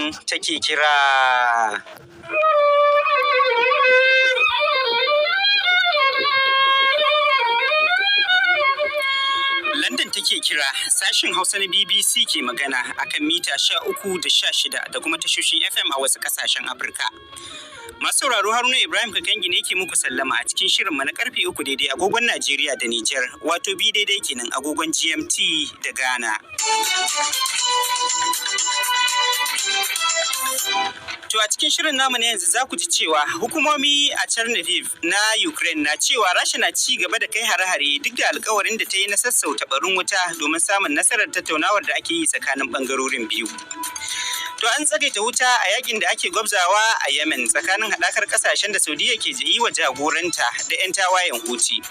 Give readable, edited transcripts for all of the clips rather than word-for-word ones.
London take kira. London take kira, sashin Hausa na BBC ke magana akan mita 13 da 16 da kuma tashoshin FM a wasu kasashen Afirka. Masu sauraro Haruna Ibrahim Kakangi ne ke muku sallama a cikin shirinmu na karfe 3 daidai agogon Najeriya da Nijar, wato bi daidai kenan agogon GMT da Ghana. To a cikin shirin namu na yanzu za ku ji cewa hukumomi a Chernihiv na Ukraine na cewa Rasha na ci gaba da kai hare-hare duk da alkawarin da ta yi na sassauta barin wuta domin samun nasarar tattaunawar da ake yi tsakanin bangarorin biyu. To an tsagaita wuta a yakin da ake gwabzawa a Yemen tsakanin haɗakar ƙasashen da Saudiya ke yi wa jagoranta da 'yan tawayen Houthi.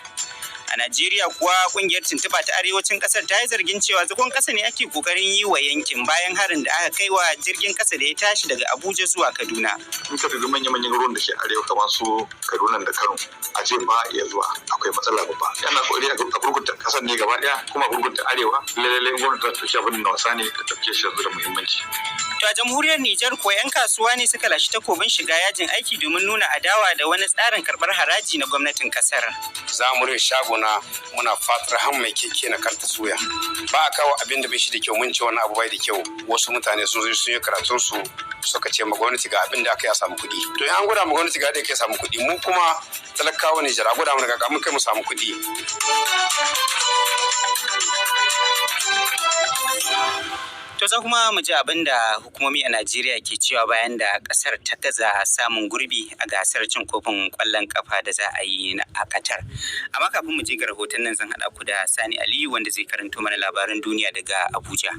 A Najeriya kuwa kungiyar tuntuɓa ta arewacin ƙasar ta yi zargin cewa zagon ƙasa ne ake ƙoƙarin yi wa yankin bayan harin da aka kai wa jirgin ƙasa da ya tashi daga Abuja zuwa Kaduna. In ka dubi manya-manyan ruwan da ke arewa kamar su Kaduna da Kano, a ce ba iya zuwa akwai matsala babba. Yana ƙoƙari a gurgunta ƙasar ne gaba ɗaya kuma a gurgunta arewa. Lallai gwamnati ta ɗauki abin da wasa ne ta ɗauke shi yanzu da muhimmanci. To a jamhuriyar Nijar kuwa 'yan kasuwa ne suka lashe takobin shiga yajin aiki domin nuna adawa da wani tsarin karɓar haraji na gwamnatin ƙasar. Za mu rufe shaguna muna fatar han mai keke na karta suya. Ba a kawo abin da bai shi da kyau mun ce wani abu bai da kyau. Wasu mutane sun zo sun yi karatun su suka ce ma gwamnati ga abin da aka yi a samu kuɗi. To in an gwada ma gwamnati ga da aka samu kuɗi mu kuma talakawa Nijar a gwada mana ga mun kai mu samu kuɗi. To za kuma mu ji abin da hukumomi a Najeriya ke cewa bayan da kasar ta gaza samun gurbi a gasar cin kofin ƙwallon kafa da za a yi a Qatar. Amma kafin mu je ga rahoton nan zan haɗa ku da Sani Aliyu wanda zai karanto mana labaran duniya daga Abuja.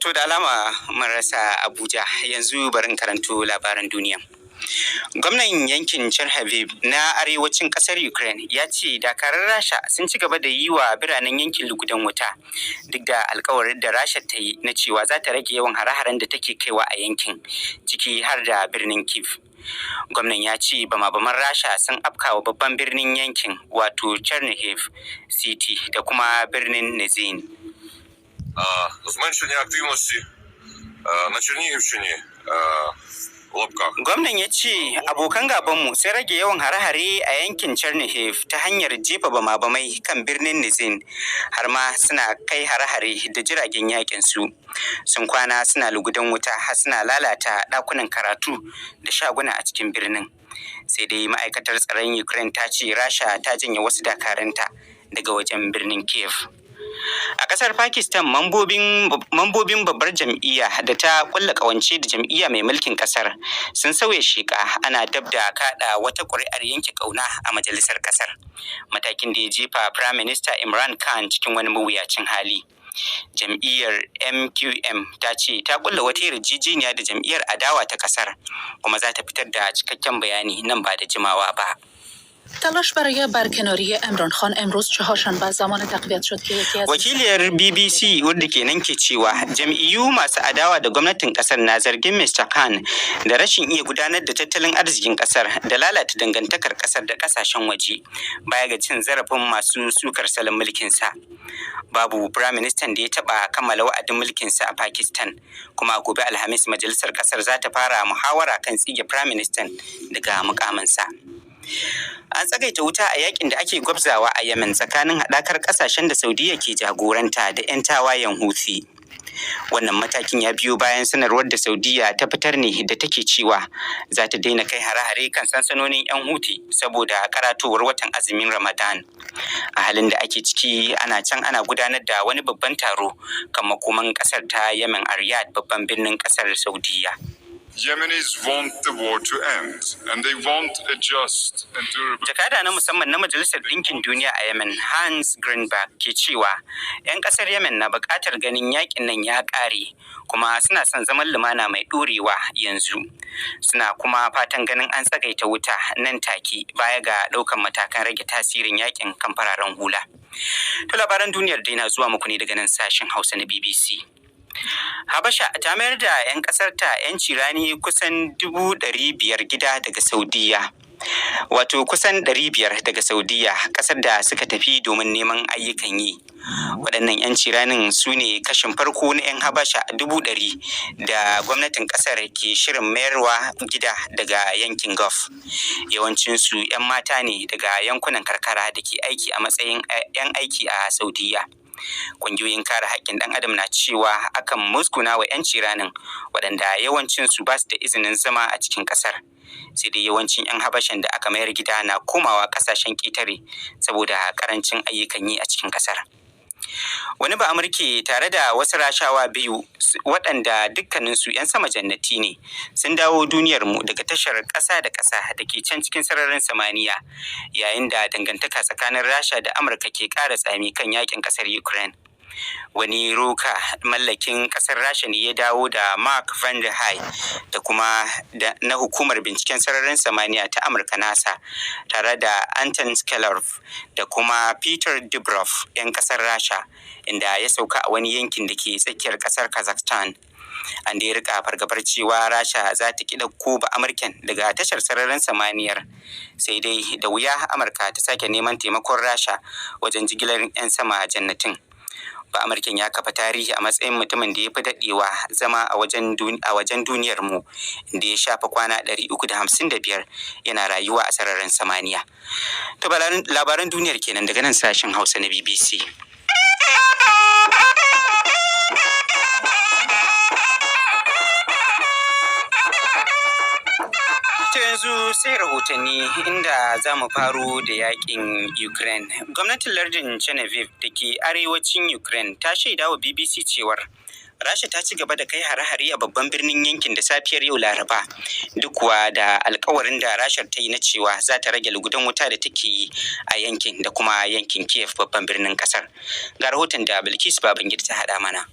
To da alama mun rasa Abuja, yanzu bari in karanto labaran duniya. Gwamnan yankin Chernihiv na arewacin ƙasar Ukraine ya ce dakarar Rasha sun ci gaba da yi wa biranen yankin lugudan wuta duk da alkawarin da Rasha ta yi na cewa za ta rage yawan hare-haren da take kaiwa a yankin, ciki har da birnin Kyiv. Gwamnan ya ce bama-baman Rasha sun afkawa babban birnin yankin wato Chernihiv City da kuma birnin Nizhny. Зменшення активності на Чернігівщині. Gwamnan ya ce abokan gabanmu sun rage yawan hare-hare a yankin Chernihiv ta hanyar jefa bama-bamai kan birnin Nizhny, har ma suna kai hare-hare da jiragen yakin su. Sun kwana suna lugudan wuta har suna lalata ɗakunan karatu da shaguna a cikin birnin. Sai dai ma'aikatar tsaron Ukraine ta ce Rasha ta janye wasu dakaranta daga wajen birnin Kyiv. A ƙasar Pakistan mambobin babbar jam'iyya da ta kulla ƙawance da jam'iyya mai mulkin ƙasar sun sauya sheƙa ana dab da kaɗa wata ƙuri'ar yanke ƙauna a majalisar ƙasar, matakin da ya jefa Prime Minister Imran Khan cikin wani mawuyacin hali. Jam'iyyar MQM ta ce ta kulla wata yarjejeniya da jam'iyyar adawa ta ƙasar kuma za ta fitar da cikakken bayani nan ba da jimawa ba. تلاش برای برکناری عمران خان امروز چهارشنبه زمان تقویت شد که یکی از wakiliyar BBC wadda kenan ke cewa jam'iyyu masu adawa da gwamnatin kasar na zargin Mr. Khan da rashin iya gudanar da tattalin arzikin kasar da lalata dangantakar kasar da kasashen waje baya ga cin zarafin masu sukar salon mulkin sa. Babu Prime Minister da ya taba kammala wa'adin mulkin sa a Pakistan, kuma gobe Alhamis majalisar kasar za ta fara muhawara kan tsige Prime Minister daga mukamin sa. An tsagaita wuta a yakin da ake gwabzawa a Yemen tsakanin haɗakar ƙasashen da Saudiya ke jagoranta da 'yan tawayen Houthi. Wannan matakin ya biyo bayan sanarwar da Saudiya ta fitar ne da take cewa za ta daina kai hare-hare kan sansanonin 'yan Houthi saboda karatowar watan azumin Ramadan. A halin da ake ciki ana gudanar da wani babban taro kan makoman ƙasar ta Yemen a Riyadh, babban birnin ƙasar Saudiya. Yemenis want the war to end and they want a just and durable. Jakada na musamman na Majalisar Ɗinkin Duniya a Yemen, Hans Greenberg, ke cewa 'yan ƙasar Yemen na buƙatar ganin yakin nan ya ƙare kuma suna son zaman lumana mai ɗorewa yanzu. Suna kuma fatan ganin an tsagaita wuta nan take baya ga ɗaukan matakan rage tasirin yakin kan fararen hula. To labaran duniyar dai na zuwa muku ne daga nan sashen Hausa na BBC. Habasha ta mayar da 'yan ƙasarta 'yanci rani kusan 500,000 gida daga Saudiya. wato kusan 500 daga Saudiya, ƙasar da suka tafi domin neman ayyukan yi. Waɗannan 'yanci ranin su ne kashin farko na 'yan Habasha 100,000 da gwamnatin ƙasar ke shirin mayarwa gida daga yankin Gulf. Yawancinsu 'yan mata ne daga yankunan karkara da ke aiki a matsayin 'yan aiki a Saudiya. Ƙungiyoyin kare haƙƙin ɗan adam na cewa akan musguna wa 'yanci ranin waɗanda yawancinsu ba su da izinin zama a cikin ƙasar. Sai dai yawancin 'yan Habashan da aka mayar gida na komawa ƙasashen ƙetare saboda ƙarancin ayyukan yi a cikin ƙasar. Wani Ba'amurke tare da wasu Rashawa biyu waɗanda dukkaninsu 'yan sama jannati ne sun dawo duniyarmu daga tashar ƙasa da ƙasa da ke can cikin sararin samaniya, yayin da dangantaka tsakanin Rasha da Amurka ke ƙara tsami kan yakin ƙasar Ukraine. Wani roka mallakin ƙasar Rasha ne ya dawo da Mark van der Hai da kuma na hukumar binciken sararin samaniya ta Amurka NASA, tare da Anton Skelarov da kuma Peter Dubrov 'yan ƙasar Rasha, inda ya sauka a wani yankin da ke tsakiyar ƙasar Kazakhstan. An da ya rika fargabar cewa Rasha za ta ki ɗauko Amurken daga tashar sararin samaniyar, sai dai da wuya Amurka ta sake neman taimakon Rasha wajen jigilar 'yan sama jannatin. Amurken ya kafa tarihi a matsayin mutumin da ya fi daɗewa zama a wajen duniyar mu, inda ya shafa kwana 355 yana rayuwa a sararin samaniya. To labaran duniyar kenan daga nan sashen Hausa na BBC. Yanzu sai rahotanni, inda za mu faro da yakin Ukraine. Gwamnatin lardin Chernihiv da ke arewacin Ukraine ta shaida wa BBC cewar Rasha ta ci gaba da kai hare-hare a babban birnin yankin da safiyar yau Laraba, duk kuwa da alkawarin da Rashar ta yi na cewa za ta rage lugudan wuta da take yi a yankin da kuma yankin Kiev babban birnin kasar. Ga rahoton da Bilkisu Babangida ta haɗa mana.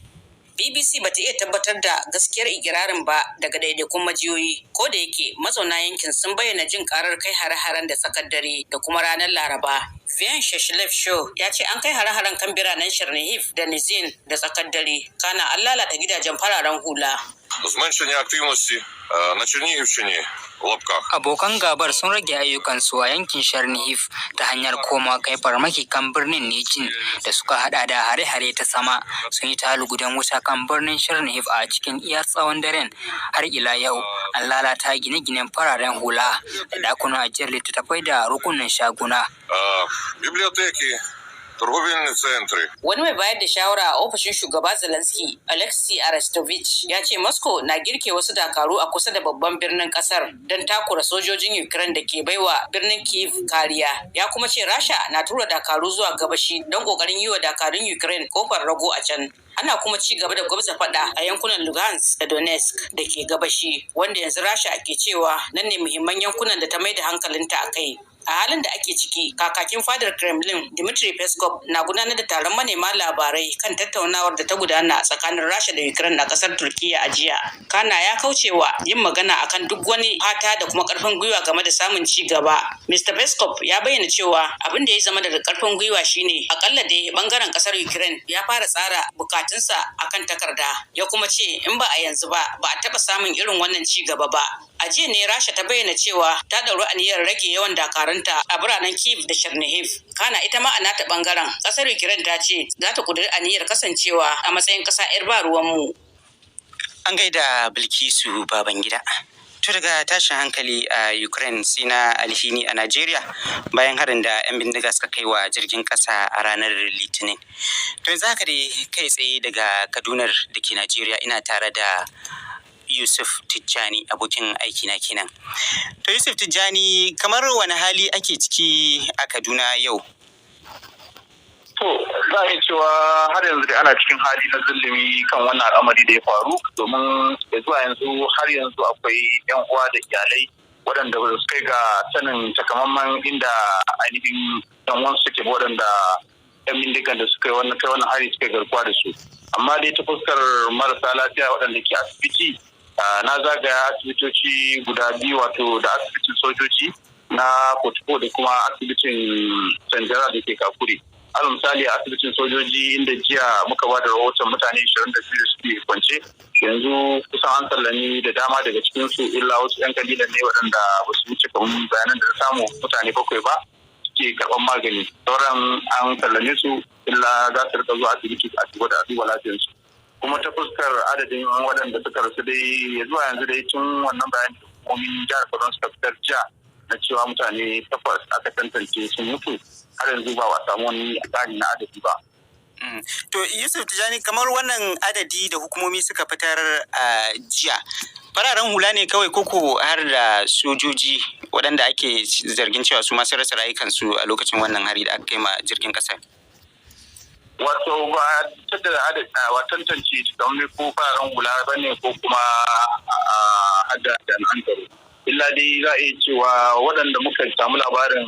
BBC bata iya tabbatar da gaskiyar ikirarin ba daga daidaikun majiyoyi, ko da yake mazauna yankin sun bayyana jin karar kai hare-haren da tsakar dare da kuma ranar Laraba. Vian Sheshlev Show ya ce an kai hare-haren kan biranen Chernihiv da Nizhyn da tsakar dare, kana an lalata gidajen fararen hula. Abokan gabar sun rage ayyukansu a yankin Chernihiv ta hanyar koma kai farmaki kan birnin Nizhyn da suka hada da hare-hare ta sama. Sun yi ta lugudan wuta kan birnin Chernihiv a cikin iya tsawon daren. Har ila yau an lalata gine-ginen fararen hula da dakunan ajiyar littattafai da rukunin shaguna. Wani mai bayar da shawara a ofishin shugaba Zelensky, Alexei Arestovich, ya ce Moscow na girke wasu dakaru a kusa da babban birnin kasar don takura sojojin Ukraine da ke baiwa birnin Kyiv kariya. Ya kuma ce Rasha na tura dakaru zuwa gabashi don kokarin yi wa dakarun Ukraine kofar rago a can. Ana kuma ci gaba da gwabza fada a yankunan Lugansk da Donetsk da ke gabashi, wanda yanzu Rasha ke cewa nan ne muhimman yankunan da ta mai da hankalinta a kai. A halin da ake ciki, kakakin fadar Kremlin Dmitry Peskov na gudanar da taron manema labarai kan tattaunawar da ta gudana tsakanin Rasha da Ukraine a kasar Turkiya a jiya. Kana ya kaucewa yin magana akan duk wani fata da kuma karfin gwiwa game da samun ci gaba. Mr. Peskov ya bayyana cewa abin da ya zama da karfin gwiwa shine akalla da bangaren kasar Ukraine ya fara tsara bukatunsa akan takarda. Ya kuma ce in ba a yanzu ba a taba samun irin wannan ci gaba ba. A jiya ne Rasha ta bayyana cewa ta ɗauri aniyar rage yawan dakarunta a biranen Kyiv da Chernihiv. Kana ita ma a nata bangaren ƙasar Ukraine ta ce za ta ƙudiri aniyar kasancewa a matsayin ƙasa 'yar ba ruwanmu. An gaida Bilkisu Babangida. To daga tashin hankali a Ukraine sai na alhini a Najeriya bayan harin da 'yan bindiga suka kai wa jirgin ƙasa a ranar Litinin. To yanzu haka dai kai tsaye daga Kaduna da ke Najeriya ina tare da Yusuf Tijjani, abokin aikina kenan. To Yusuf Tijjani, kamar wani hali ake ciki a Kaduna yau? To, za a yi cewa har yanzu da ana cikin hali na zulumi kan wannan al'amari da ya faru, domin da zuwa yanzu har yanzu akwai 'yan uwa da iyalai waɗanda ba su kai ga sanin takamaiman inda ainihin ɗan uwansu suke, waɗanda 'yan bindigan da suka yi kai wannan hari suka garkuwa da su. Amma dai ta fuskar marasa lafiya waɗanda ke asibiti, na zagaya asibitoci guda biyu, wato da asibitin sojoji na Kotoko da kuma asibitin Sanjara da ke Kakuri. alal misali a asibitin sojoji inda jiya muka ba da rahoton mutane 22 da suke kwance, yanzu kusan an sallami da dama daga cikinsu illa wasu 'yan kalilan ne waɗanda ba su wuce kamar bayanan da na samu mutane 7 ba suke karɓar magani. Sauran an sallame su illa za su rika zuwa asibiti a cikin da duba lafiyarsu. Kuma ta fuskar adadin waɗanda suka rasu dai zuwa yanzu dai tun wannan bayanin hukumomin jihar Kaduna suka fitar jiya na cewa mutane 8 aka tantance sun mutu, har yanzu ba a samu wani tsari na adadi ba. To Yusuf Tijjani, kamar wannan adadi da hukumomi suka fitar a jiya, fararen hula ne kawai koko har da sojoji waɗanda ake zargin cewa su masu rasa rayukansu a lokacin wannan hari da aka kai ma jirgin ƙasa? Wato ba tattara adadi wa tantance domin ko fararen hula ba ne ko kuma hada jami'an tsaro. Illa dai za a iya cewa waɗanda muka samu labarin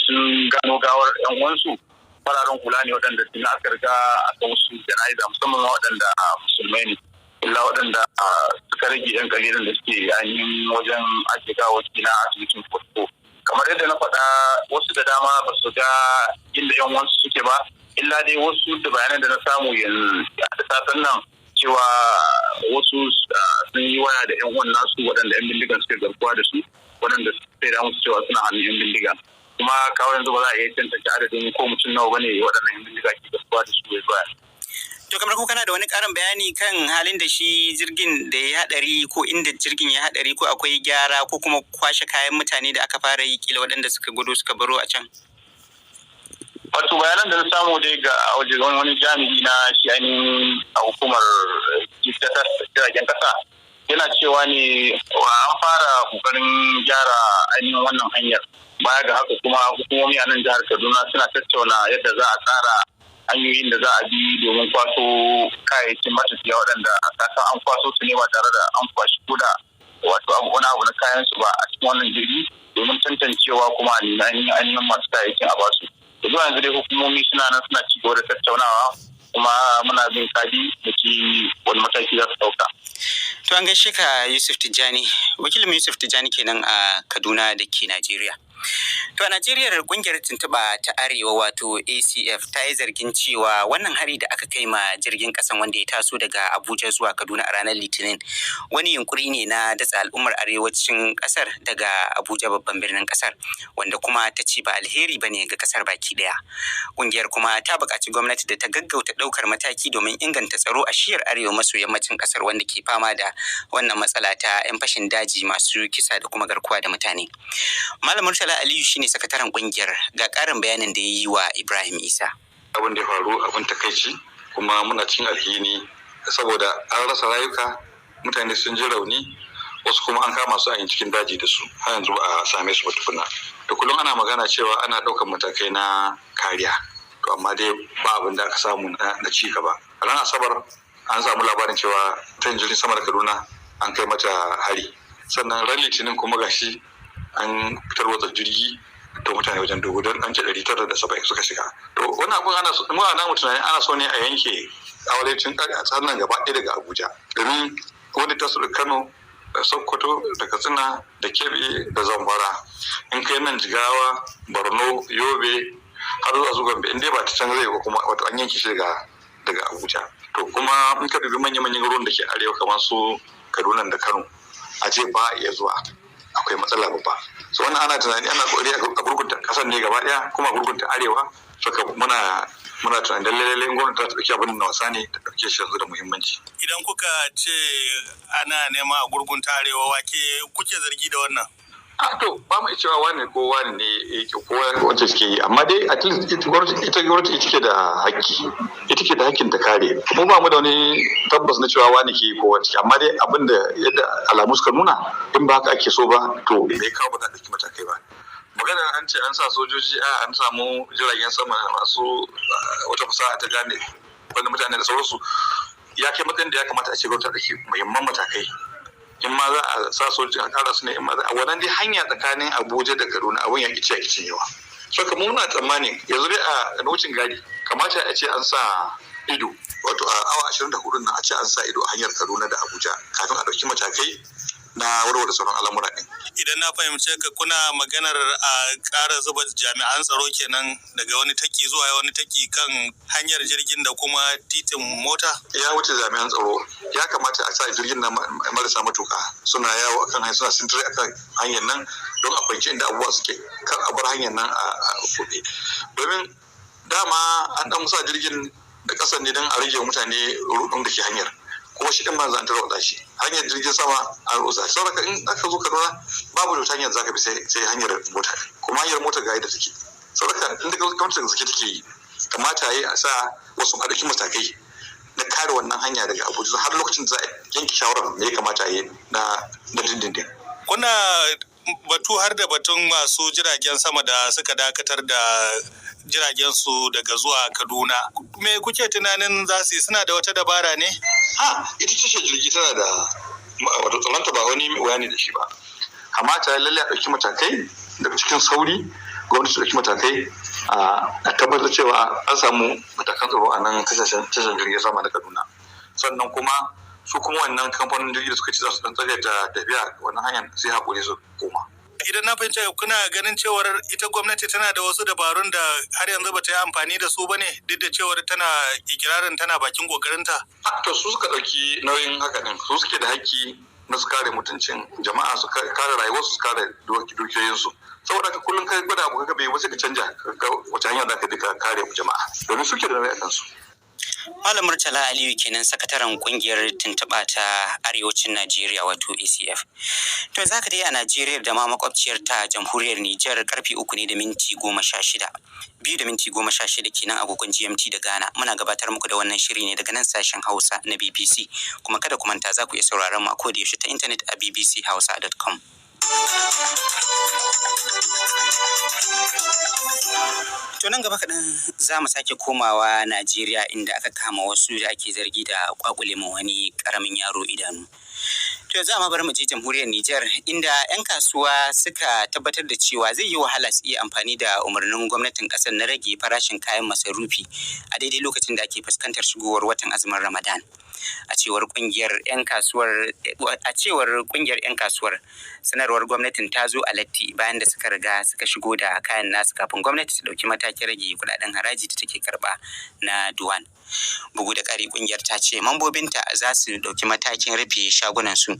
sun gano gawar 'yan uwansu fararen hula ne waɗanda tun aka riga aka musu jana'iza, musamman waɗanda musulmai ne. Illa waɗanda suka rage 'yan kalilan da suke ainihin wajen ake gawo na asibitin Fosfo. Kamar yadda na faɗa, wasu da dama ba su ga inda 'yan uwansu suke ba, illa dai wasu da bayanan da na samu yanzu da safen nan cewa wasu sun yi waya da 'yan uwan nasu waɗanda 'yan bindigan suka garkuwa da su, waɗanda sai da musu cewa suna hannun 'yan bindiga. Kuma kawai yanzu ba za a iya tantance adadin ko mutum nawa bane waɗannan 'yan bindiga ke garkuwa da su ya zuwa. To kamar ko kana da wani ƙarin bayani kan halin da shi jirgin da ya haɗari ko inda jirgin ya haɗari, ko akwai gyara ko kuma kwashe kayan mutane da aka fara yi kila waɗanda suka gudu suka baro a can? Wato bayanan da na samu dai ga wajen wani jami'i na shi ainihin a hukumar jiragen kasa yana cewa ne an fara kokarin gyara ainihin wannan hanyar. Baya ga haka kuma hukumomi a nan jihar Kaduna suna tattauna yadda za a tsara hanyoyin da za a bi domin kwaso kayayyakin matafiya waɗanda a kasan an kwaso su ne ba tare da an kwashi koda wato wani abu na kayan su ba a cikin wannan jirgi, domin tantancewa kuma a ainihin masu kayayyakin a basu. Zuwa yanzu dai hukumomi suna nan suna ci gaba da tattaunawa, kuma muna bin kadi da ci wani mataki za su ɗauka. To an gaishe ka Yusuf Tijjani, wakilin Yusuf Tijjani kenan a Kaduna da ke Najeriya. To a Najeriya kungiyar tuntuɓa ta Arewa wato ACF ta yi zargin cewa wannan hari da aka kai ma jirgin ƙasan wanda ya taso daga Abuja zuwa Kaduna a ranar Litinin wani yunkuri ne na datsa al'ummar arewacin ƙasar daga Abuja babban birnin ƙasar, wanda kuma ta ce ba alheri ba ne ga ƙasar baki ɗaya. Kungiyar kuma ta buƙaci gwamnati da ta gaggauta ɗaukar mataki domin inganta tsaro a shiyar arewa maso yammacin ƙasar wanda ke fama da wannan matsala ta 'yan fashin daji masu kisa da kuma garkuwa da mutane. Malam Murtala Aliyu shine sakataren kungiyar, ga ƙarin bayanin da ya yi wa Ibrahim Isa. Abin da ya faru abin takaici, kuma muna cin alhini saboda an rasa rayuka, mutane sun ji rauni, wasu kuma an kama su a cikin daji da su, har yanzu ba a same su ba tukuna. Da kullum ana magana cewa ana ɗaukar matakai na kariya, to amma dai ba abin da aka samu na ci gaba. A ranar Asabar an samu labarin cewa ta jirgin sama da Kaduna an kai mata hari, sannan ran Litinin kuma gashi an fitar wata jirgi to mutane wajen dubu don an ce 970 suka shiga. To wani abun ana tunani ana so ne a yanke awalecin ƙasar nan gaba ɗaya daga Abuja, domin wani taso da Kano da Sokoto da Katsina da Kebbi da Zamfara, in kai nan Jigawa, Borno, Yobe har zuwa su Gombe, in dai ba ta can zai ba kuma wato an yanke shi daga Abuja. To kuma in ka dubi manya-manyan ruwan da ke arewa kamar su Kaduna da Kano, a ce ba iya zuwa, akwai matsala babba. So wannan ana tunani ana kokari a gurgunta kasar ne gaba daya, kuma gurgunta arewa. Saka muna tunanin da lalle gwamnati ta dauki abin da wasa ne, ta dauke shi da muhimmanci. Idan kuka ce ana nema a gurgunta arewa, wake kuke zargi da wannan? To ba mu cewa wani ko wani ne yake ko wacce suke yi, amma dai at least ita gwamnati ita ke da hakkin ta kare. Mu ba mu da wani tabbas na cewa wani ke ko wacce, amma dai abin da yadda alamu suka nuna in ba haka ake so ba, to bai kawo ba za a ɗauki matakai ba. Maganar an ce an sa sojoji, an samu jiragen sama masu wata fasaha ta gane wani mutane da sauransu, ya kai matsayin da ya kamata a ce gwamnati ta ɗauki muhimman matakai. In ma za a sa sojoji a ƙara su ne, in ma za a wannan dai hanya tsakanin Abuja da Kaduna abun ya kici yawa. So kamar muna tsammani yanzu dai a wucin gadi kamata a ce an sa ido, wato a awa 24 nan a ce an sa ido a hanyar Kaduna da Abuja kafin a ɗauki matakai na warware sauran al'amura ɗin. Idan na fahimce ka kuna maganar a ƙara zuba jami'an tsaro kenan daga wani taki zuwa wani taki kan hanyar jirgin da kuma titin mota? Ya wuce jami'an tsaro, ya kamata a sa jirgin na marasa matuka suna yawo akan hanyar, suna sintiri akan hanyar nan don a fahimci inda abubuwa suke, kar a bar hanyar nan a buɗe. Domin dama an ɗan sa jirgin da ƙasar ne don a rage mutane rudin da ke hanyar. Kuma shi ɗin ma zan tarwata shi, hanyar jirgin sama an rusa saboda in aka zo Kaduna babu da hanyar zaka bi sai hanyar mota, kuma hanyar mota ga yadda take saboda inda gwamnatin da take yi kamata yayi a sa wasu a matakai na kare wannan hanya daga Abuja har lokacin da za a yanke shawarar me ya kamata yi na dindindin. Kuna batu har da batun masu jiragen sama da suka dakatar da jiragen su daga zuwa Kaduna. Me kuke tunanin za su yi, suna da wata dabara ne? Ita tashar jirgi tana da wato tsaronta ba wani bayani da shi ba. Kamata lalle a ɗauki matakai daga cikin sauri, gwamnati ta ɗauki matakai a tabbatar cewa an samu matakan tsaro a nan tashar jirgin sama da Kaduna. Sannan kuma su kuma wannan kamfanin jirgi da suka ci za su tsagaita tafiya wannan hanyar sai haƙuri su koma. Idan na fahimci kuna ganin cewar ita gwamnati tana da wasu dabarun da har yanzu ba ta yi amfani da su ba ne, duk da cewar tana ikirarin tana bakin kokarinta? To su suka ɗauki nauyin haka ɗin, su suke da haƙƙi na su kare mutuncin jama'a, su kare rayuwarsu, su kare dukiyoyinsu. Saboda ka kullum kai gwada abu ka bai wasu ka canja wace hanyar da ka kare jama'a, domin suke da nauyi a kansu. Malam Murtala Aliyu kenan sakataren kungiyar tuntuɓa ta Arewacin Najeriya wato ACF. To zaka dai a Najeriya da ma makwabciyar ta Jamhuriyar Nijar karfe 3:16. 2:16 kenan agogon GMT da Ghana. Muna gabatar muku da wannan shiri ne daga nan sashen Hausa na BBC. Kuma kada ku manta za ku iya sauraron mu a koda yaushe ta intanet a bbchausa.com. To nan gaba kaɗan za mu sake komawa Najeriya inda aka kama wasu da ake zargi da kwakule ma wani ƙaramin yaro idanu. To za mu bar mu je jamhuriyar Nijar inda 'yan kasuwa suka tabbatar da cewa zai yi wahala su iya amfani da umarnin gwamnatin ƙasar na rage farashin kayan masarufi a daidai lokacin da ake fuskantar shigowar watan azumin Ramadan. A cewar kungiyar 'yan kasuwar sanarwar gwamnatin ta zo a latti bayan da suka riga suka shigo da kayan nasu kafin gwamnati ta dauki matakin rage kudaden haraji da take karba na duwan. Bugu da ƙari kungiyar ta ce mambobinta za su dauki matakin rufe shagunan su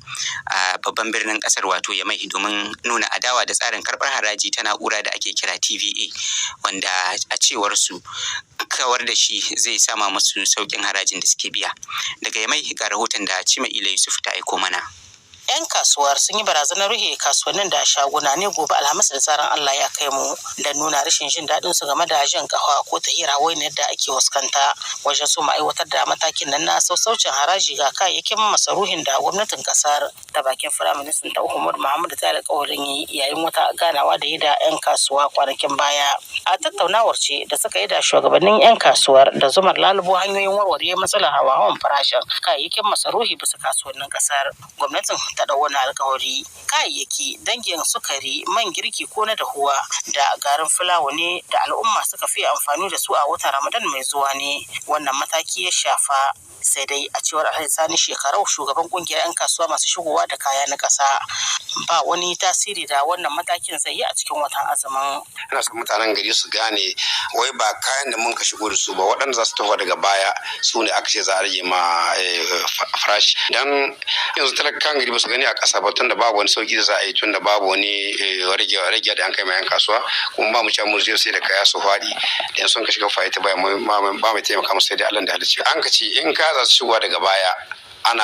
a babban birnin kasar wato Yamai domin nuna adawa da tsarin karbar haraji ta na'ura da ake kira TVA, wanda a cewar su kawar da shi zai sama musu saukin harajin da suke biya. Daga Yamai ga rahoton da Cima Ila Yusuf ta aiko mana. 'Yan kasuwar sun yi barazanar rufe kasuwannin da shaguna ne gobe Alhamis da tsaron Allah ya kai mu da nuna rashin jin daɗin su game da jan kafa ko tahira wainar da ake fuskanta wajen su aiwatar da matakin nan na sassaucin haraji ga kayayyakin masaruhin da gwamnatin kasar da bakin firaministan ta Umar Muhammadu ta alƙawarin yi yayin wata ganawa da yi da 'yan kasuwa kwanakin baya. A tattaunawar ce da suka yi da shugabannin 'yan kasuwar da zumar lalubo hanyoyin warware matsalar hawa-hawan farashin kayayyakin masarufi bisa kasuwannin kasar. Gwamnatin ta da wani alkawari kayayyaki dangin sukari, man girki ko na dahuwa da garin fulawa ne da al'umma suka fi amfani da su a watan Ramadan mai zuwa ne wannan mataki ya shafa. Sai dai a cewar Alhaji Sani Shekarau, shugaban kungiyar 'yan kasuwa masu shigowa da kaya na ƙasa, ba wani tasiri da wannan matakin zai yi a cikin watan azumin. Ina son mutanen gari su gane wai ba kayan da mun ka shigo da su ba, waɗanda za su taho daga baya su ne aka ce za a rage ma farashi. Dan yanzu talakan gari ba su gani a ƙasa ba, tunda babu wani sauki da za a yi, tunda babu wani rage da an kai ma 'yan kasuwa, kuma ba mu cewa mu sai da kaya su faɗi dan sun ka shiga fa'ita ba mai taimaka musu sai dai Allah da halicci. An ka ce in ka za su shigowa daga baya ana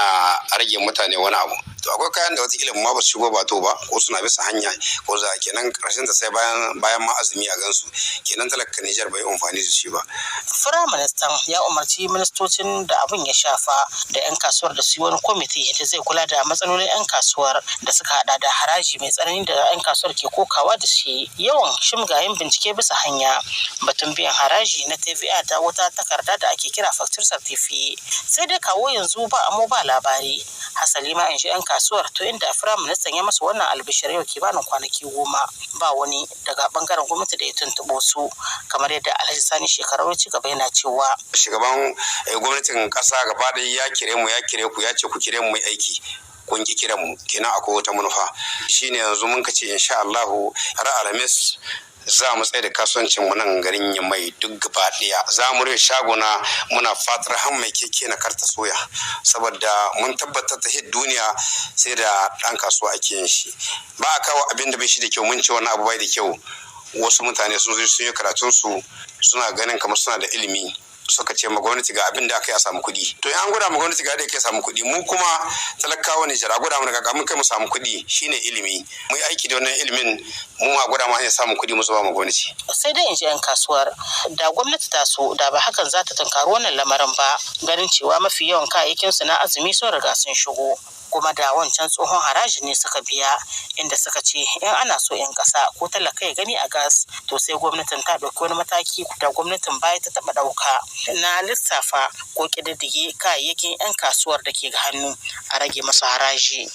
rage mutane wani abu, to akwai kayan da watakila ma ba su shigo ba to ba, ko suna bisa hanya ko za kenan karshen ta sai bayan ma azumi a gansu, kenan talaka Nijar bai amfani da shi ba. Firaministan ya umarci ministocin da abin ya shafa da 'yan kasuwar da su yi wani kwamiti da zai kula da matsalolin 'yan kasuwar da suka hada da haraji mai tsanani da 'yan kasuwar ke kokawa da shi, yawan shimgayen bincike bisa hanya, batun biyan haraji na TVA da wata takarda da ake kira facture certificate. Sai dai kawo yanzu ba amo ba labari. Hasali ma in ji 'yan kasuwar, to inda firaministan ya masa wannan albishir yau kimanin kwanaki 10 ba wani daga bangaren gwamnati da ya tuntuɓo su, kamar yadda Alhaji Sani Shekarau ci gaba yana cewa shugaban gwamnatin kasa gaba ɗaya ya kire mu, ya kire ku, ya ce ku kire mu mai aiki. kun ki kiran mu kenan akwai wata manufa shine yanzu mun kace insha Allah Alhamis za mu tsaye da kasuwancin mu nan garin Yamai duk gaba ɗaya za mu rufe shaguna muna fatar har mai keke na karta soya saboda mun tabbatar ta duniya sai da ɗan kasuwa ake yin shi ba a kawo abin da bai shi da kyau mun ce wani abu bai da kyau wasu mutane sun yi karatun su suna ganin kamar suna da ilimi suka ce ma gwamnati ga abin da aka yi a samu kuɗi to an gwada ma gwamnati ga da aka samu kuɗi mu kuma talakawa ne jira gwada mana ga mun kai mu samu kuɗi shine ilimi mu yi aiki da wannan ilimin mu ma gwada ma hanyar samun kuɗi mu zuba ma gwamnati sai dai in ji 'yan kasuwar da gwamnati ta so da ba hakan za ta tunkari wannan lamarin ba ganin cewa mafi yawan kayayyakin su na azumi sun riga sun shigo kuma da wancan tsohon haraji ne suka biya inda suka ce in ana so 'yan ƙasa ko talaka ya gani a gas to sai gwamnatin ta ɗauki wani mataki da gwamnatin baya ta taɓa ɗauka na lissafa ko ƙididdige kayayyakin 'yan kasuwar da ke ga hannu a rage masu haraji.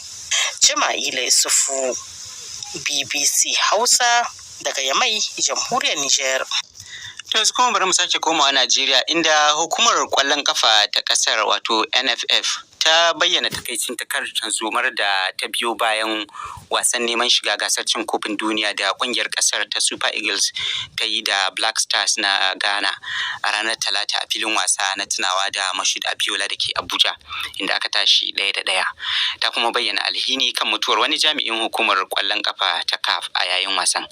Cima'ila Yusufu, BBC Hausa daga Yamai, Jamhuriyar Nijar. To yanzu kuma bari mu sake komawa Najeriya inda hukumar kwallon kafa ta kasar wato NFF ta bayyana takaicinta kan tarzomar da ta biyo bayan wasan neman shiga gasar cin kofin duniya da kungiyar kasar ta Super Eagles ta yi da Black Stars na Ghana a ranar Talata a filin wasa na tunawa da Moshood Abiola da ke Abuja inda aka tashi 1-1. Ta kuma bayyana alhini kan mutuwar wani jami'in hukumar kwallon kafa ta CAF a yayin wasan.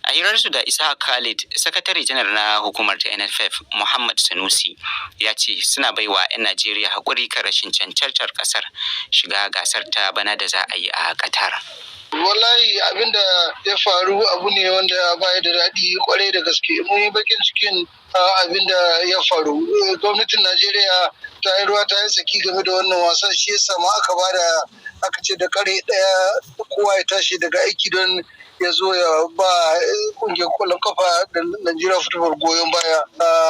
A hirarsu da Isa Khalid, sakatare janar na hukumar ta NFF Muhammad Sanusi ya ce suna baiwa 'yan Najeriya haƙuri kan rashin cancantar kasar shiga gasar ta bana da za a yi a Qatar. Wallahi abinda ya faru abu ne wanda baya da daɗi kwarai da gaske. Mun yi bakin cikin abinda ya faru. Gwamnatin Najeriya ta yi ruwa ta yi tsaki game da wannan wasa shi yasa ma aka ce da kare ɗaya kowa ya tashi daga aiki don ya zo ya ba kungiyar kwallon kafa da Najeriya Football goyon baya.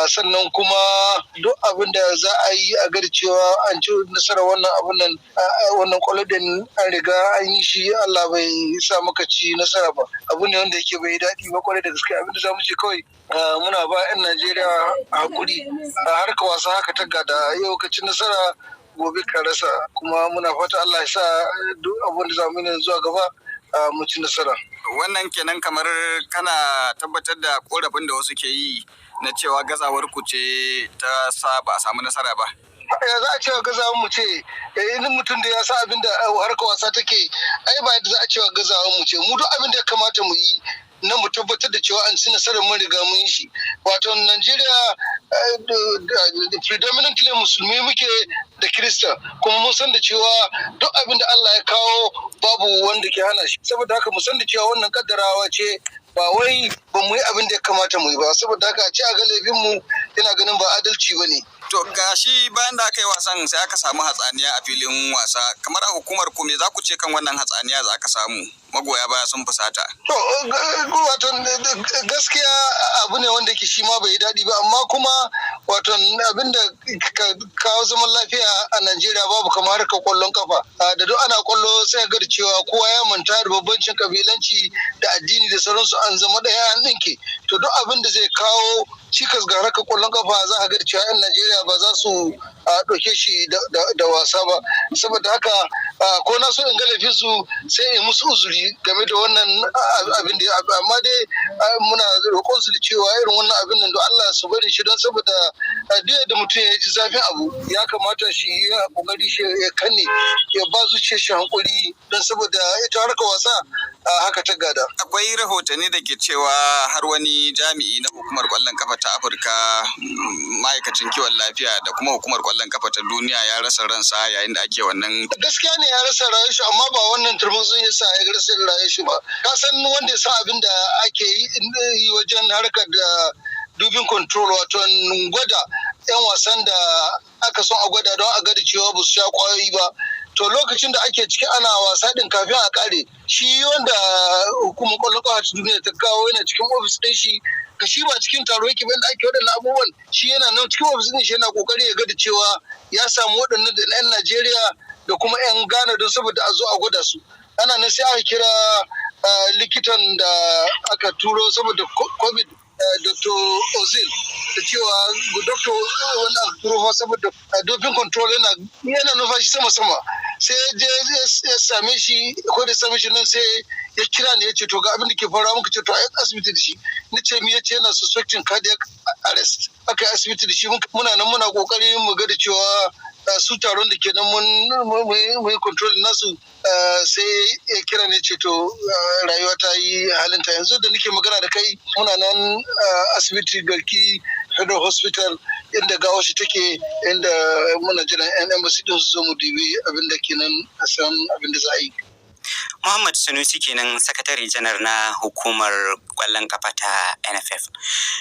Sannan kuma duk abin da za a yi a gari cewa an ci nasarar wannan kwallo da an riga an yi shi Allah bai sa maka ci nasara ba. Abu ne wanda yake bai daɗi ba kwarai da gaske abin da za mu ce kawai muna ba 'yan Najeriya hakuri a harka wasa haka ta gada yau ka ci nasara gobe ka rasa kuma muna fata Allah ya sa duk abin da za mu yi zuwa gaba mu ci nasara. Wannan kenan kamar kana tabbatar da korafin da wasu ke yi na cewa gazawar ku ce ta sa ba a samu nasara ba. Ya za a cewa gazawar mu ce in mutum da ya sa abin da harkar wasa take ai ba da za a cewa gazawar mu ce mu duk abin da ya kamata mu yi na mu tabbatar da cewa an ci nasarar mun riga mun yi shi. Wato Najeriya predominantly musulmi muke da Kirista kuma mun san da cewa duk abin da Allah ya kawo babu wanda ke hana shi saboda haka mu san da cewa wannan kaddarawa ce ba wai ba mu yi abin da ya kamata mu yi ba saboda haka a ce a ga laifin mu ina ganin ba adalci ba ne. To gashi bayan da aka yi wasan sai aka samu hatsaniya a filin wasa kamar a hukumar ku me za ku ce kan wannan hatsaniya da aka samu magoya baya sun fusata. To wato gaskiya abu ne wanda ke shi ma bai daɗi ba amma kuma wato abin da ka kawo zaman lafiya a Najeriya babu kamar harkar kwallon kafa da duk ana kwallo sai ga cewa kowa ya manta da bambancin kabilanci da addini da sauransu an zama ɗaya an ɗinke to duk abin da zai kawo cikas ga harkar kwallon kafa za a ga cewa 'yan Najeriya ba za su ɗauke shi da wasa ba saboda haka ko na so in ga laifin su sai in musu uzuri game da wannan abin da amma dai muna roƙon su da cewa irin wannan abin nan da Allah su bari shi don saboda duk da mutum ya ji zafin abu ya kamata shi ya kokari shi ya kanne ya ba zuciyar shi hankuri don saboda ita harkar wasa haka ta gada. Akwai rahotanni da ke cewa har wani jami'i na hukumar kwallon kafa ta Afirka ma'aikacin kiwon lafiya da kuma hukumar kwallon kafa ta duniya ya rasa ransa yayin da ake wannan. Gaskiya ne ya rasa rayuwar shi amma ba wannan turmutsin ya sa ya rasa rayuwar shi ba. Ka san wanda ya san abin da ake yi wajen harkar da dubin control wato gwada 'yan wasan da aka son a gwada don a gada cewa ba su sha kwayoyi ba. To lokacin da ake ciki ana wasa din kafin a kare shi wanda hukumar kwallon kafa ta duniya ta kawo yana cikin ofis din shi ka shi ba cikin taro yake bayan da ake waɗannan abubuwan shi yana nan cikin ofis din shi yana kokari ya ga da cewa ya samu waɗannan da 'yan Najeriya da kuma 'yan Ghana don saboda a zo a gwada su. Ana nan sai aka kira likitan da aka turo saboda COVID Dr. Ozil da cewa Dr. wani aka turo saboda doping control yana numfashi sama-sama sai ya same shi ko da same shi nan sai ya kira ne ya ce to ga abin da ke faruwa muka ce to a yi asibiti da shi ni ce mi ya ce yana suspecting cardiac arrest aka yi asibiti da shi muna nan muna kokari mu ga da cewa su taron da ke nan mun yi control nasu sai ya kira ne ce to rayuwa ta yi halinta yanzu da nake magana da kai muna nan asibiti garki Federal Hospital inda gawa shi take inda muna jiran yan embassy din su zo mu dubi abin da kenan a san abin da za a yi. Muhammad Sanusi kenan sakatare janar na hukumar kwallon kafa ta NFF.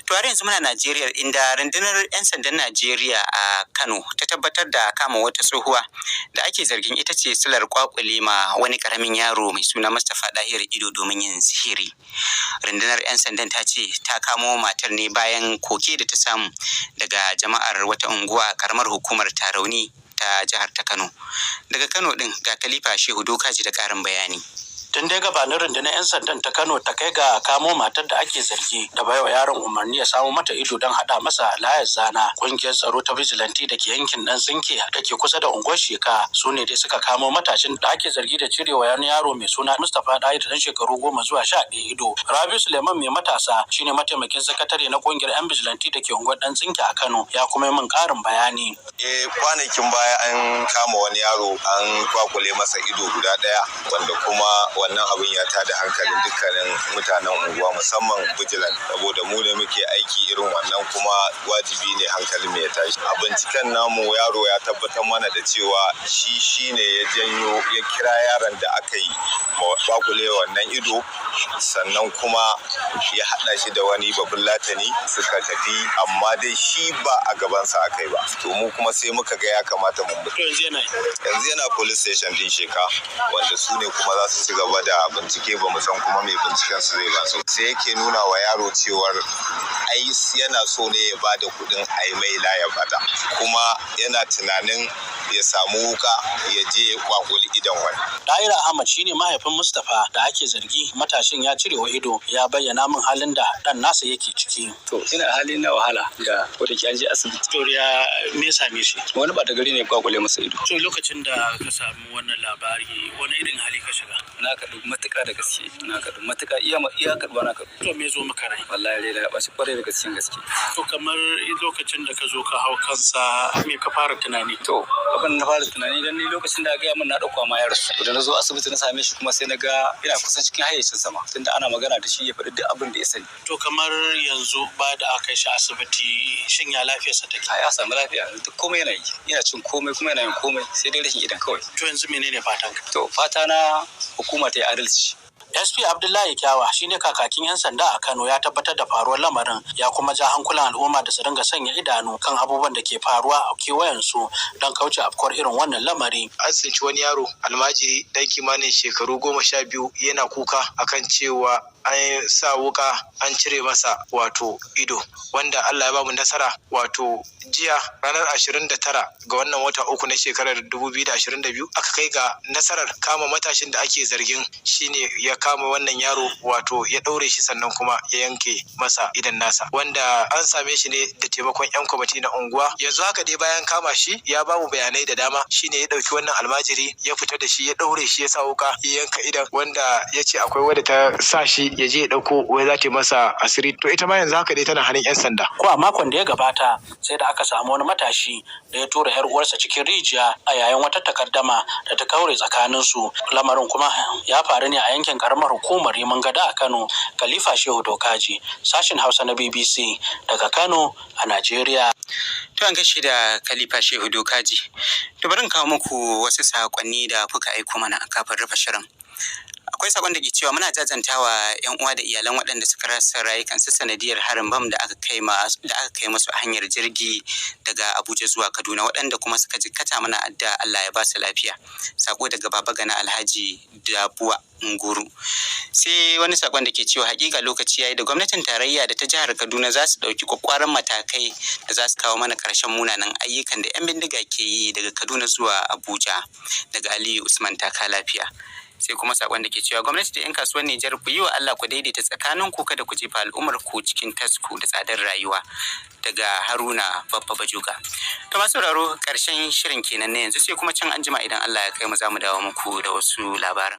To har yanzu muna Najeriya inda rundunar 'yan sandan Najeriya a Kano ta tabbatar da kama wata tsohuwa da ake zargin ita ce silar kwakwale ma wani karamin yaro mai suna Mustapha Dahir ido domin yin sihiri. Rundunar 'yan sandan ta ce ta kamo matar ne bayan koke da ta samu daga jama'ar wata unguwa a karamar hukumar Tarauni ta jihar ta Kano. Daga Kano din ga Khalifa Shehu Dokaji da ƙarin bayani. Tun dai gabanin rundunar 'yan sandan ta Kano ta kai ga kamo matar da ake zargi da baiwa yaron umarni ya samu mata ido don haɗa masa layar zana. Ƙungiyar tsaro ta vigilante da ke yankin ɗan tsinke da ke kusa da unguwar Sheka su ne dai suka kamo matashin da ake zargi da cirewa wani yaro mai suna Mustapha Dahir dan shekaru 10 zuwa 11 ido. Rabiu Suleiman mai matasa shine mataimakin sakatare na ƙungiyar 'yan vigilante da ke unguwar ɗan tsinke a Kano ya kuma yi min ƙarin bayani. Kwanakin baya an kama wani yaro an kwakule masa ido guda ɗaya wanda kuma wannan abin ya tada hankalin dukkanin mutanen unguwa musamman vigilant saboda mu ne muke aiki irin wannan kuma wajibi ne hankalin mu ya tashi. A binciken namu yaro ya tabbatar mana da cewa shi ne ya janyo ya kira yaron da aka yi kwakule wannan ido sannan kuma ya haɗa shi da wani babban latani suka tafi amma dai shi ba a gabansa aka yi ba. To mu kuma sai muka ga ya kamata mu mutu. Yanzu yana police station din Sheka wanda su ne kuma za su ci gaba da bincike ba mu san kuma mai binciken su zai ba su. Sai yake nuna wa yaro cewar ai yana so ne ya bada kuɗin ai mai laya bata kuma yana tunanin ya samu wuka ya je kwakuli idan wani. Dahir Ahmad shine mahaifin Mustapha da ake zargi matashin ya cire wa ido ya bayyana min halin da dan nasa yake ciki. To ina hali na wahala da wanda ke an je asibiti. To ya me same shi? Wani ba da gari ne kwakule masa ido. To lokacin da ka samu wannan labari wani irin hali ka shiga? Na kaɗu matuƙa da gaske. Na kaɗu matuƙa iya kaɗuwa na kaɗu. To me zo maka rai? Wallahi rai ya ɓaci ƙwarai da gaske. To kamar lokacin da ka zo ka hau kansa me ka fara tunani? To abin na fara tunani dan ni lokacin da ga min na dauka ma yarsu da na zo asibiti na same shi kuma sai na ga ina kusan cikin hayyacin sama tunda ana magana da shi ya faɗi duk abin da ya sani. To kamar yanzu ba da aka kai shi asibiti shin ya lafiyarsa take? Ya samu lafiya duk komai yana yi yana cin komai kuma yana yin komai sai dai rashin idan kawai. To yanzu menene fatan ka? To fata na hukuma ta yi adalci. SP Abdullahi Kyawa shine kakakin 'yan sanda a Kano ya tabbatar da faruwar lamarin ya kuma ja hankulan al'umma da su dinga sanya idanu kan abubuwan da ke faruwa a kewayensu don kauce afkuwar irin wannan lamari. An tsinci wani yaro almajiri dan kimanin shekaru 12 yana kuka akan cewa an sa wuka an cire masa wato ido wanda Allah ya bamu nasara wato jiya ranar 29 ga wannan wata uku na shekarar 2022 aka kai ga nasarar kama matashin da ake zargin shine ya kama wannan yaro wato ya daure shi sannan kuma ya yanke masa idan nasa wanda an same shi ne da taimakon 'yan kwamiti na unguwa. Yanzu haka dai bayan kama shi ya bamu bayanai da dama shine ya dauki wannan almajiri ya fita da shi ya daure shi ya sa wuka ya yanka idan wanda ya ce akwai wadda ta sa shi ya je ya dauko wai za ta masa asiri to ita ma yanzu haka dai tana hannun 'yan sanda. Ko a makon da ya gabata sai da aka samu wani matashi da ya tura 'yar uwarsa cikin rijiya a yayin wata takaddama da ta kaure tsakaninsu. Lamarin kuma ya faru ne a yankin karamar hukumar Mangada a Kano. Khalifa Shehu Dokaji, sashin Hausa na BBC daga Kano a Najeriya. To an gashi da Khalifa Shehu Dokaji. To bari in kawo muku wasu sakonni da kuka aiko mana kafin rufe shirin. Akwai sakon da ke cewa muna jajantawa 'yan uwa da iyalan waɗanda suka rasa rayukansu sanadiyar harin bam da aka kai musu a hanyar jirgi daga Abuja zuwa Kaduna waɗanda kuma suka jikkata mana adda Allah ya ba su lafiya. Sako daga Baba Gana Alhaji Dabuwa Nguru. Sai wani sakon da ke cewa hakika lokaci yayi da gwamnatin tarayya da ta jihar Kaduna za su ɗauki kwakwaran matakai da za su kawo mana ƙarshen munanan ayyukan da 'yan bindiga ke yi daga Kaduna zuwa Abuja. Daga Aliyu Usman Taka Lafiya. Sai kuma sakon da ke cewa gwamnati da 'yan kasuwar Nijar ku yi wa Allah ku daidaita tsakanin ku, kada ku jefa al'ummar ku cikin tasku da tsadar rayuwa. Daga Haruna Babba Bajuga. To masu sauraro, karshen shirin kenan ne yanzu, sai kuma can anjima idan Allah ya kai mu za mu dawo muku da wasu labaran.